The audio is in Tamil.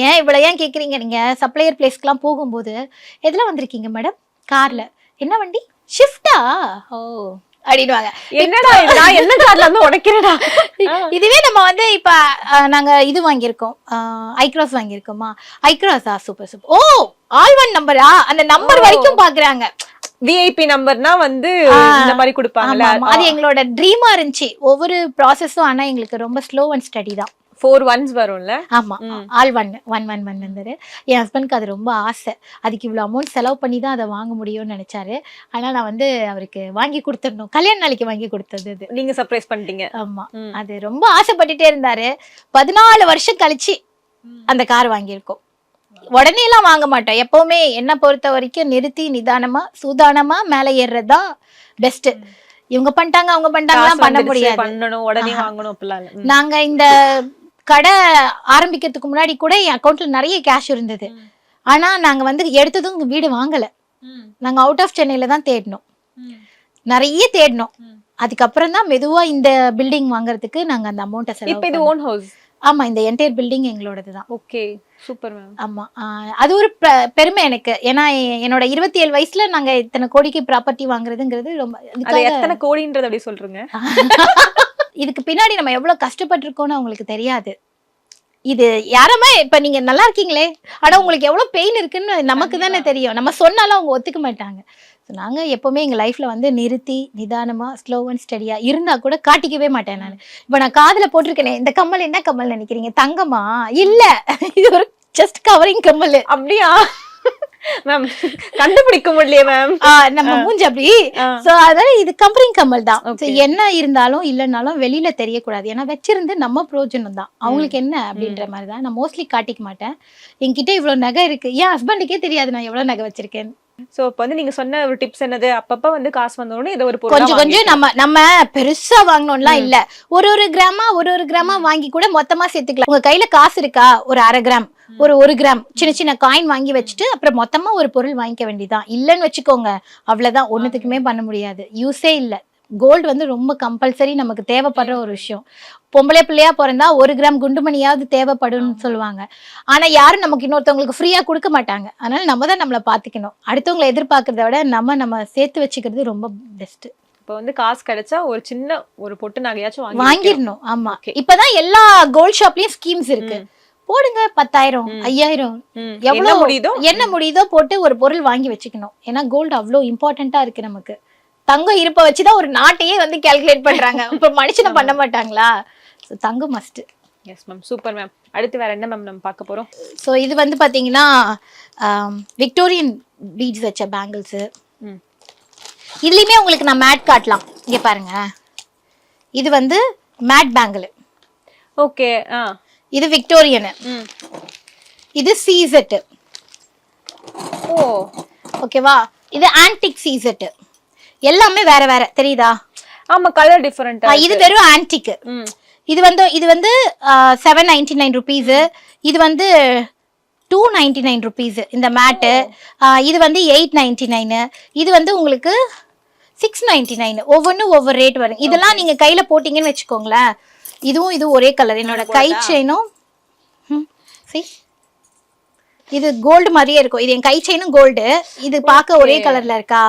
ஏன் இவ்வளவு ஏன் கேக்குறீங்க? நீங்க சப்ளையர் பிளேஸ்க்குலாம் போகும்போது எதுல வந்திருக்கீங்க மேடம்? கார்ல. என்ன வண்டி? ஷிஃப்டா? ஓ அப்படின்னுவாங்க. என்னடா இது, நான் என்ன கார்ல வந்து உடைக்கிறேடா. இதுவே நம்ம வந்து இப்ப நாங்க இது வாங்கியிருக்கோம், ஐக்ராஸ் வாங்கியிருக்கோமா, ஐக்ராஸா சூப்பர் சூப்பர், ஓ ஆல் ஒன் நம்பரா, அந்த நம்பர் வரைக்கும் பாக்குறாங்க. விஐபி நம்பர்னா வந்து இந்த மாதிரி கொடுப்பாங்கல்ல, அது எங்களோட ட்ரீமா இருந்துச்சு ஒவ்வொரு ப்ராசஸும். ஆனா எங்களுக்கு ரொம்ப ஸ்லோ அண்ட் ஸ்டடி தான். 4 ones வரும்ல. ஆமா, ஆல் ஒன் வந்தது. என் ஹஸ்பண்ட்க்கு அது ரொம்ப ஆசை. அதுக்கு இவ்வளவு அமௌண்ட் செலவு பண்ணி தான் அதை வாங்க முடியும்னு நினைச்சாரு. ஆனா நான் வந்து அவருக்கு வாங்கி கொடுத்துடணும், கல்யாண நாளைக்கு வாங்கி கொடுத்தது அது. நீங்க சர்ப்ரைஸ் பண்ணிட்டீங்க. ஆமா, அது ரொம்ப ஆசைப்பட்டுட்டே இருந்தாரு. 14 வருஷம் கழிச்சு அந்த கார் வாங்கியிருக்கோம். உடனே எல்லாம் வாங்க மாட்டோம். எப்பவுமே என்ன பொறுத்த வரைக்கும் நிறுத்தி நிதானமா சூதானமா மேல ஏறுறதுதான் பெஸ்ட். இவங்க பண்ணிட்டாங்க அவங்க பண்ணிட்டாங்க பண்ண முடியாது, பண்ணணும் உடனே வாங்கணும் அப்படிலாம் இல்ல. நாங்க இந்த கடை ஆரம்பிக்கிறதுக்கு முன்னாடி கூட என் அக்கௌண்ட்ல நிறைய கேஷ் இருந்தது. ஆனா நாங்க வந்து எடுத்ததும் வீடு வாங்கல. நாங்க அவுட் ஆஃப் சென்னையில தான் தேடினோம், நிறைய தேடினோம். அதுக்கப்புறம் தான் மெதுவா இந்த பில்டிங் வாங்குறதுக்கு நாங்க அந்த அமௌண்ட்டை செலவு. இப்போ இது ஓன் ஹவுஸ்? ஆமா, இந்த என்டையர் பில்டிங் எங்களோடது தான். Okay, super ma'am. ஆமா, அது ஒரு பெருமை எனக்கு. ஏன்னா என்னோட 27 வயசுல நாங்க இத்தனை கோடிக்கு ப்ராப்பர்ட்டி வாங்குறதுங்கிறது ரொம்ப. அது எத்தனை கோடின்றது அப்படி சொல்றீங்க? இதுக்கு பின்னாடி நம்ம எவ்வளவு கஷ்டப்பட்டிருக்கோம்னு அவங்களுக்கு தெரியாது. இது யாருமே இப்ப நீங்க நல்லா இருக்கீங்களே, ஆனா உங்களுக்கு எவ்வளவு பெயின் இருக்குன்னு நமக்கு தானே தெரியும். நம்ம சொன்னாலும் அவங்க ஒத்துக்க மாட்டாங்க. நாங்க எப்பவுமே எங்க லைஃப்ல வந்து நிறுத்தி நிதானமா ஸ்லோ அண்ட் ஸ்டடியா இருந்தா கூட காட்டிக்கவே மாட்டேன் நான். இப்ப நான் காதுல போட்டிருக்கேனே இந்த கம்மல், என்ன கம்மல் நினைக்கிறீங்க? தங்கமா? இல்ல, இது ஒரு ஜஸ்ட் கவரிங் கம்மல். அப்படியா மேம்? கண்டுபிடிக்க முடியலையே மேம், நம்ம மூஞ்சி அப்படி. சோ அதனால இது கம்பரிங் கம்மல் தான். என்ன இருந்தாலும் இல்லைன்னாலும் வெளியில தெரியக்கூடாது. ஏன்னா வச்சிருந்து நம்ம பிரயோஜனம் தான், அவங்களுக்கு என்ன அப்படின்ற மாதிரி தான். நான் மோஸ்ட்லி காட்டிக்க மாட்டேன். என்கிட்ட இவ்வளவு நகை இருக்கு, என் ஹஸ்பண்டுக்கே தெரியாது நான் எவ்வளவு நகை வச்சிருக்கேன். சோ இப்ப வந்து நீங்க சொன்ன ஒரு டிப்ஸ் என்னது, அப்பப்ப வந்து காசு வந்தோடனே ஏதோ ஒரு கொஞ்சம் கொஞ்சம் நம்ம பெருசா வாங்கணும்லாம் இல்ல, ஒரு கிராமா வாங்கி கூட மொத்தமா சேர்த்துக்கலாம். உங்க கையில காசு இருக்கா, ஒரு 1/2 கிராம், ஒரு 1 கிராம் சின்ன சின்ன காயின் வாங்கி வச்சுட்டு அப்புறம் மொத்தமா ஒரு பொருள் வாங்கிக்க வேண்டியதான். இல்லன்னு வச்சுக்கோங்க, அவ்வளவுதான், ஒண்ணுத்துக்குமே பண்ண முடியாது, யூஸே இல்ல. கோல்டு வந்து ரொம்ப கம்பல்சரி நமக்கு தேவைப்படுற ஒரு விஷயம். பொம்பளை பிள்ளையா பிறந்தா 1 கிராம் குண்டுமணியாவது தேவைப்படும்னு சொல்லுவாங்க. ஆனா யாரும் நமக்கு இன்னொருத்தவங்களுக்கு ஃப்ரீயா கொடுக்க மாட்டாங்க. அதனால நம்ம தான் நம்மளை பாத்துக்கணும். அடுத்தவங்களை எதிர்பார்க்கறத விட நம்ம சேர்த்து வச்சுக்கிறது ரொம்ப பெஸ்ட். இப்ப வந்து காசு கிடைச்சா ஒரு சின்ன ஒரு பொட்டு நகையாச்சும் வாங்கிடணும். ஆமா, இப்பதான் எல்லா கோல்ட் ஷாப்லயும் ஸ்கீம்ஸ் இருக்கு. போடுங்க 10,000 5,000 எவ்வளவு முடியுதோ என்ன முடியுதோ போட்டு ஒரு பொருள் வாங்கி வச்சுக்கணும். ஏன்னா கோல்டு அவ்வளவு இம்பார்ட்டன்டா இருக்கு நமக்கு. தங்கம் இருப்ப வச்சுதான் ஒரு நாட்டையே வந்து கால்குலேட் பண்றாங்க. இப்ப மனுஷனை பண்ண மாட்டாங்களா? தங்கம் must. Yes ma'am, super ma'am. அடுத்து வேற என்ன மேம் நம்ம பார்க்க போறோம்? ஸோ இது வந்து பாத்தீங்கன்னா விக்டோரியன் பீட்ஸ் வச்ச பேங்கிள்ஸ். இதுலயுமே உங்களுக்கு நான் மேட் காட்டலாம். இங்க பாருங்க, இது வந்து மேட் பேங்கிள். ஓகே, இது விக்டோரியன், இது சீசெட். ஓ ஓகேவா, இது ஆன்டிக் சீசெட். எல்லாமே வேற வேற தெரியுதா? ஆமா, கலர் டிஃபரெண்டா. இது வெறும் ஆன்டிக். இது வந்து 799 ருபீஸ். இது வந்து 299 ருபீஸ் இந்த மேட்டு. இது வந்து 899. இது வந்து உங்களுக்கு 699. ஒவ்வொன்றும் ஒவ்வொரு ரேட் வரும். இதெல்லாம் நீங்க கையில போட்டீங்கன்னு வச்சுக்கோங்களேன், இது ஒரே கலர். என்னோட கை செயினும் இது கோல்டு மாதிரியே இருக்கும். இது என் கை செயினும் கோல்டு. இது பார்க்க ஒரே கலர்ல இருக்கா?